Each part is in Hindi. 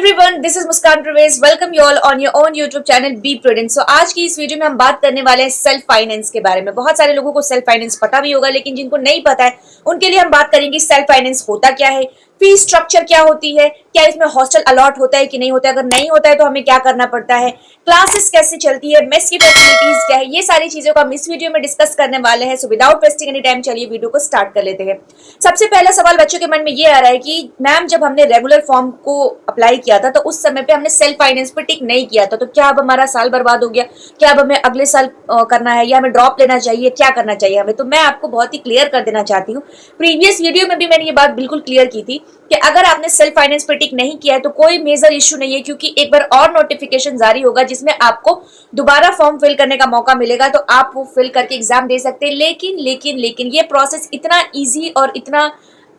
Everyone, this is Muskan Pravesh. Welcome you all on your own YouTube channel be prudent. So आज की इस वीडियो में हम बात करने वाले हैं सेल्फ फाइनेंस के बारे में। बहुत सारे लोगों को सेल्फ फाइनेंस पता भी होगा, लेकिन जिनको नहीं पता है उनके लिए हम बात करेंगे सेल्फ फाइनेंस होता क्या है, फी स्ट्रक्चर क्या होती है, क्या इसमें हॉस्टल अलॉट होता है कि नहीं होता है, अगर नहीं होता है तो हमें क्या करना पड़ता है, क्लासेस कैसे चलती है, मेस की फैसिलिटीज क्या है, ये सारी चीजों को हम इस वीडियो में डिस्कस करने वाले हैं। So without wasting any time चलिए वीडियो को स्टार्ट कर लेते हैं। सबसे पहला सवाल बच्चों के मन में ये आ रहा है कि मैम जब हमने रेगुलर फॉर्म को अप्लाई किया था तो उस समय पे हमने सेल्फ फाइनेंस पे टिक नहीं किया था, तो क्या अब हमारा साल बर्बाद हो गया, क्या अब हमें अगले साल करना है या हमें ड्रॉप लेना चाहिए, क्या करना चाहिए हमें। तो मैं आपको बहुत ही क्लियर कर देना चाहती हूँ। प्रीवियस वीडियो में भी मैंने ये बात बिल्कुल क्लियर की थी कि अगर आपने सेल्फ फाइनेंस पे टिक नहीं किया है तो कोई मेजर इश्यू नहीं है, क्योंकि एक बार और नोटिफिकेशन जारी होगा जिसमें आपको दोबारा फॉर्म फिल करने का मौका मिलेगा, तो आप वो फिल करके एग्जाम दे सकते हैं। लेकिन ये प्रोसेस इतना इजी और इतना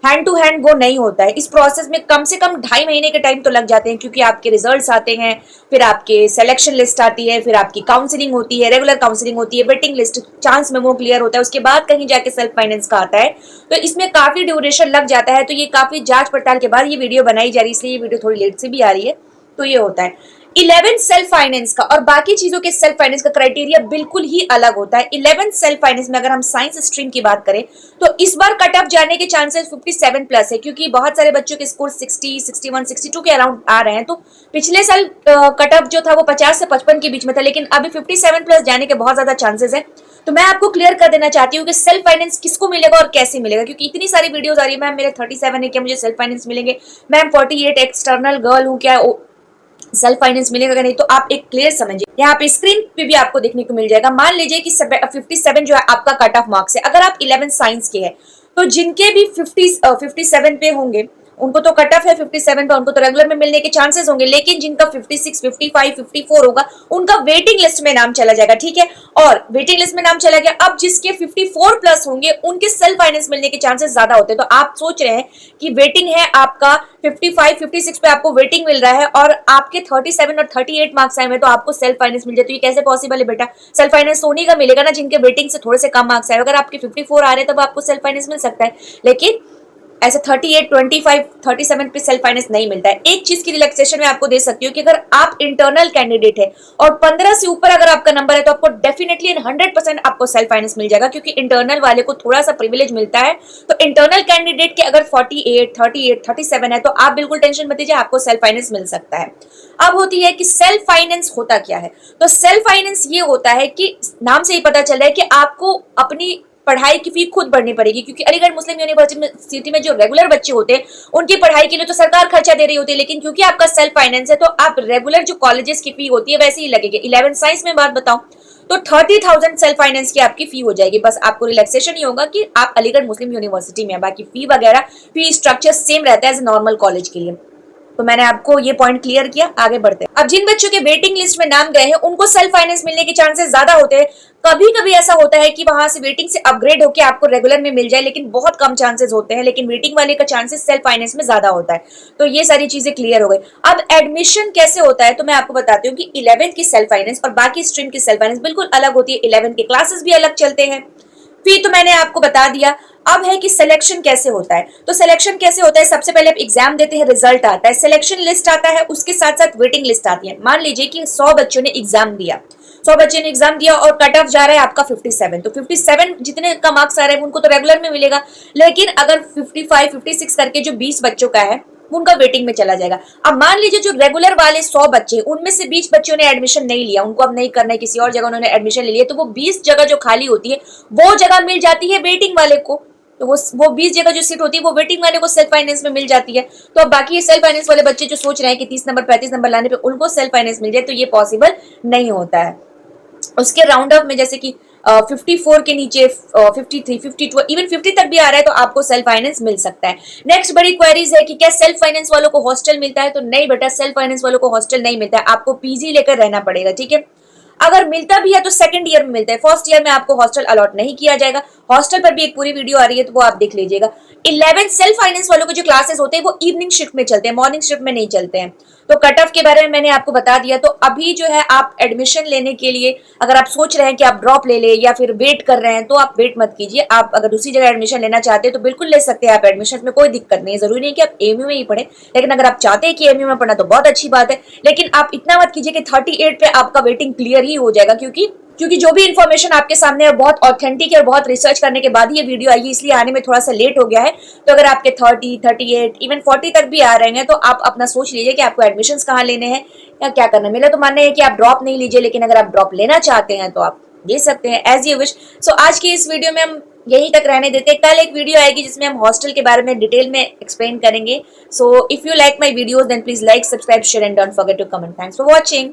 हैंड टू हैंड वो नहीं होता है। इस प्रोसेस में कम से कम 2.5 महीने के टाइम तो लग जाते हैं, क्योंकि आपके रिजल्ट्स आते हैं, फिर आपके सिलेक्शन लिस्ट आती है, फिर आपकी काउंसलिंग होती है, रेगुलर काउंसलिंग होती है, वेटिंग लिस्ट, चांस में वो क्लियर होता है, उसके बाद कहीं जाके सेल्फ फाइनेंस का आता है। तो इसमें काफी ड्यूरेशन लग जाता है। तो ये काफी जांच पड़ताल के बाद ये वीडियो बनाई जा रही है, इसलिए ये वीडियो थोड़ी लेट से भी आ रही है। तो ये होता है 11 सेल्फ फाइनेंस का और बाकी चीजों के सेल्फ फाइनेंस का क्राइटेरिया बिल्कुल ही अलग होता है। 11 सेल्फ फाइनेंस में अगर हम साइंस स्ट्रीम की बात करें तो इस बार कट ऑफ जाने के चांसेस 57 प्लस है, क्योंकि बहुत सारे बच्चों के स्कोर 60, 61, 62 के अराउंड आ रहे हैं। तो पिछले साल कट ऑफ जो था वो 50 से 55 के बीच में था, लेकिन अभी 57 प्लस जाने के बहुत ज्यादा चांसेस है। तो मैं आपको क्लियर कर देना चाहती हूँ कि सेल्फ फाइनेंस किसको मिलेगा और कैसे मिलेगा, क्योंकि इतनी सारी वीडियोस आ रही है। मैम मेरे 37 है, क्या मुझे सेल्फ फाइनेंस मिलेंगे? मैम 48 एक्सटर्नल गर्ल हूँ, क्या सेल्फ फाइनेंस मिलेगा नहीं? तो आप एक क्लियर समझिए, यहाँ पे स्क्रीन पे भी आपको देखने को मिल जाएगा। मान लीजिए कि 57 जो है आपका कट ऑफ मार्क्स है। अगर आप 11 साइंस के हैं तो जिनके भी 57 पे होंगे उनको तो कट ऑफ है 57 पे, उनको तो रेगुलर में मिलने के चांसेस होंगे, लेकिन जिनका 56, 55, 54 होगा उनका वेटिंग लिस्ट में नाम चला जाएगा। ठीक है, और वेटिंग लिस्ट में नाम चला गया। अब जिसके 54 प्लस होंगे उनके सेल्फ फाइनेंस मिलने के चांसेस ज्यादा होते हैं। तो आप सोच रहे हैं कि वेटिंग है आपका 55, 56 पे आपको वेटिंग मिल रहा है और आपके 37 और 38 मार्क्स आए हैं तो आपको सेल्फ फाइनेंस मिल जाए। तो ये कैसे पॉसिबल है बेटा? सेल्फ फाइनेंस सोनी का मिलेगा ना जिनके वेटिंग से थोड़े से कम मार्क्स आए। अगर आपके 54 आ रहे हैं तब आपको सेल्फ फाइनेंस मिल सकता है, लेकिन ऐसे 38, 25, 37 पे सेल्फ फाइनेंस नहीं मिलता है। एक चीज की रिलैक्सेशन मैं आपको दे सकती हूँ कि अगर आप इंटरनल कैंडिडेट है और 15 से ऊपर अगर आपका नंबर है तो आपको डेफिनेटली 100% आपको सेल्फ फाइनेंस मिल जाएगा, क्योंकि इंटरनल वाले को थोड़ा सा प्रिविलेज मिलता है। तो इंटरनल कैंडिडेट के अगर 48, 38, 37 है तो आप बिल्कुल टेंशन मत लीजिए, आपको सेल्फ फाइनेंस मिल सकता है। अब होती है कि सेल्फ फाइनेंस होता क्या है। तो सेल्फ फाइनेंस ये होता है कि नाम से ही पता चल रहा है कि आपको अपनी पढ़ाई की फी खुद भरनी पड़ेगी, क्योंकि अलीगढ़ मुस्लिम यूनिवर्सिटी में जो रेगुलर बच्चे होते हैं उनकी पढ़ाई के लिए तो सरकार खर्चा दे रही होती है, लेकिन क्योंकि आपका सेल्फ फाइनेंस है तो आप रेगुलर जो कॉलेजेस की फी होती है वैसे ही लगेगी। 11 साइंस में बात बताऊं तो 30,000 सेल्फ फाइनेंस की आपकी फी हो जाएगी। बस आपको रिलैक्सेशन ही होगा कि आप अलीगढ़ मुस्लिम यूनिवर्सिटी में है, बाकी फी वगैरह फी स्ट्रक्चर सेम रहता है एज नॉर्मल कॉलेज के लिए। तो मैंने आपको ये पॉइंट क्लियर किया, आगे बढ़ते हैं। अब जिन बच्चों के वेटिंग लिस्ट में नाम गए हैं उनको सेल्फ फाइनेंस मिलने के चांसेस ज्यादा होते हैं। कभी कभी ऐसा होता है कि वहां से वेटिंग से अपग्रेड होकर आपको रेगुलर में मिल जाए, लेकिन बहुत कम चांसेस होते हैं, लेकिन वेटिंग वाले का चांसेस सेल्फ फाइनेंस में ज्यादा होता है। तो ये सारी चीजें क्लियर हो गई। अब एडमिशन कैसे होता है तो मैं आपको बताती हूँ कि 11th की सेल्फ फाइनेंस और बाकी स्ट्रीम की सेल्फ फाइनेंस बिल्कुल अलग होती है। 11th के क्लासेस भी अलग चलते हैं, फी तो मैंने आपको बता दिया। अब है कि सिलेक्शन कैसे होता है। तो सिलेक्शन कैसे होता है, सबसे पहले आप एग्जाम देते हैं, रिजल्ट आता है, सिलेक्शन लिस्ट आता है, उसके साथ साथ वेटिंग लिस्ट आती है। मान लीजिए कि 100 बच्चों ने एग्जाम दिया, 100 बच्चों ने एग्जाम दिया और कट ऑफ जा रहा है आपका 57, तो 57 जितने का मार्क्स आ रहे हैं उनको तो रेगुलर में मिलेगा, लेकिन अगर 55, 56 करके जो 20 बच्चों का है उनका वेटिंग में चला जाएगा। अब मान लीजिए जो रेगुलर वाले 100 बच्चे, उनमें से 20 बच्चों ने एडमिशन नहीं लिया, उनको अब नहीं करना है, किसी और जगह उन्होंने एडमिशन ले लिया, तो वो 20 जगह जो खाली होती है वो जगह मिल जाती है वेटिंग वाले को। तो वो 20 जगह जो सीट होती है वो वेटिंग वाले को सेल्फ फाइनेंस में मिल जाती है। तो अब बाकी सेल्फ फाइनेंस वाले बच्चे जो सोच रहे हैं कि 30 नंबर 35 नंबर लाने पे उनको सेल्फ फाइनेंस मिल जाए, तो ये पॉसिबल नहीं होता है। उसके राउंड अप में जैसे कि 54 के नीचे 53, 52, इवन 50 तक भी आ रहा है तो आपको सेल्फ फाइनेंस मिल सकता है। नेक्स्ट बड़ी क्वेरीज है कि क्या सेल्फ फाइनेंस वालों को हॉस्टल मिलता है? तो नहीं बेटा, सेल्फ फाइनेंस वालों को हॉस्टल नहीं मिलता है, आपको पीजी लेकर रहना पड़ेगा। ठीक है, अगर मिलता भी है तो सेकंड ईयर में मिलता है, फर्स्ट ईयर में आपको हॉस्टल अलॉट नहीं किया जाएगा। हॉस्टल पर भी एक पूरी वीडियो आ रही है तो वो आप देख लीजिएगा। 11 सेल्फ फाइनेंस वालों के जो क्लासेस होते हैं वो इवनिंग शिफ्ट में चलते हैं, मॉर्निंग शिफ्ट में नहीं चलते हैं। तो कट ऑफ के बारे में मैंने आपको बता दिया। तो अभी जो है आप एडमिशन लेने के लिए अगर आप सोच रहे हैं कि आप ड्रॉप ले ले या फिर वेट कर रहे हैं, तो आप वेट मत कीजिए। आप अगर दूसरी जगह एडमिशन लेना चाहते हैं तो बिल्कुल ले सकते हैं आप एडमिशन में, कोई दिक्कत नहीं है। जरूरी नहीं कि आप एमयू में ही पढ़े, लेकिन अगर आप चाहते हैं कि एमयू में पढ़ना तो बहुत अच्छी बात है। लेकिन आप इतना मत कीजिए कि 38 पे आपका वेटिंग क्लियर ही हो जाएगा, क्योंकि जो भी इन्फॉर्मेशन आपके सामने है बहुत ऑथेंटिक है और बहुत रिसर्च करने के बाद ही ये वीडियो आई है, इसलिए आने में थोड़ा सा लेट हो गया है। तो अगर आपके 30, 38, इवन 40 तक भी आ रहे हैं तो आप अपना सोच लीजिए कि आपको एडमिशंस कहाँ लेने हैं या क्या करना है। मेरा तो मानना है कि आप ड्रॉप नहीं लीजिए, लेकिन अगर आप ड्रॉप लेना चाहते हैं तो आप ले सकते हैं, एज यू विश। सो आज की इस वीडियो में हम यहीं तक रहने देते हैं। कल एक वीडियो आएगी जिसमें हम हॉस्टल के बारे में डिटेल में एक्सप्लेन करेंगे। So if you like my videos then please like, subscribe, share and don't forget to comment. Thanks for watching.